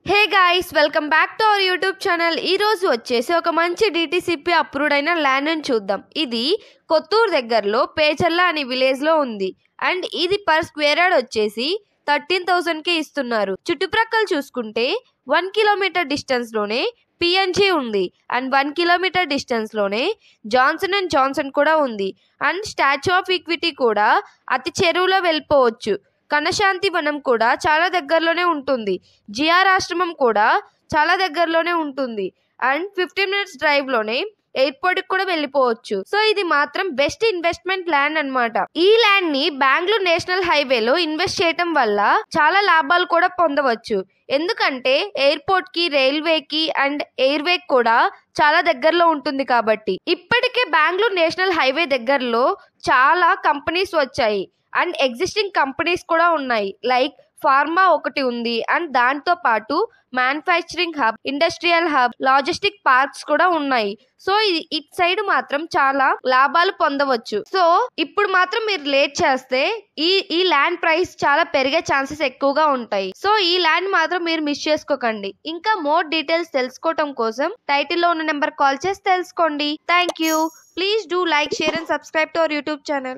Hey guys, welcome back to our YouTube channel. ఈ రోజు వచ్చేసి ఒక మంచి డిటిసిపి అప్రూవ్డ్ అయిన ల్యాండ్ ని చూద్దాం. ఇది కొత్తూరు దగ్గరలో పేచర్ల అనే విలేజ్ లో ఉంది. అండ్ ఇది పర్ స్క్వేర్ యార్డ్ వచ్చేసి 13,000 కి ఇస్తున్నారు. చుట్టుప్రక్కల చూసుకుంటే 1 కిలోమీటర్ డిస్టెన్స్ లోనే పిఎన్జీ ఉంది. అండ్ 1 కిలోమీటర్ డిస్టెన్స్ లోనే జాన్సన్ అండ్ జాన్సన్ కూడా ఉంది. అండ్ స్టాచ్యూ ఆఫ్ ఈక్విటీ కూడా అతి చెరువులో వెళ్ళిపోవచ్చు. కనశాంతి వనం కూడా చాలా దగ్గరలోనే ఉంటుంది. జిఆర్ ఆశ్రమం కూడా చాలా దగ్గరలోనే ఉంటుంది. అండ్ 15 మినిట్స్ డ్రైవ్ లోనే ఎయిర్పోర్ట్ కి కూడా వెళ్ళిపోవచ్చు. సో ఇది మాత్రం బెస్ట్ ఇన్వెస్ట్మెంట్ ల్యాండ్ అన్నమాట. ఈ ల్యాండ్ ని బెంగళూరు నేషనల్ హైవేలో ఇన్వెస్ట్ చేయటం వల్ల చాలా లాభాలు కూడా పొందవచ్చు. ఎందుకంటే ఎయిర్పోర్ట్ కి, రైల్వేకి అండ్ ఎయిర్వే కూడా చాలా దగ్గరలో ఉంటుంది కాబట్టి. ఇప్పటికే బెంగళూరు నేషనల్ హైవే దగ్గరలో చాలా కంపెనీస్ వచ్చాయి. అండ్ ఎగ్జిస్టింగ్ కంపెనీస్ కూడా ఉన్నాయి. లైక్ ఫార్మా ఒకటి ఉంది. అండ్ దాంతో పాటు manufacturing hub, industrial hub, logistic parks కూడా ఉన్నాయి. సో ఇటు సైడ్ మాత్రం చాలా లాభాలు పొందవచ్చు. సో ఇప్పుడు మాత్రం మీరు లేట్ చేస్తే ఈ ల్యాండ్ ప్రైస్ చాలా పెరిగే ఛాన్సెస్ ఎక్కువగా ఉంటాయి. సో ఈ ల్యాండ్ మాత్రం మీరు మిస్ చేసుకోకండి. ఇంకా మోర్ డీటెయిల్స్ తెలుసుకోవడం కోసం టైటిల్ లో ఉన్న నెంబర్ కాల్ చేసి తెలుసుకోండి. Thank you. Please do like, share and subscribe to our YouTube channel.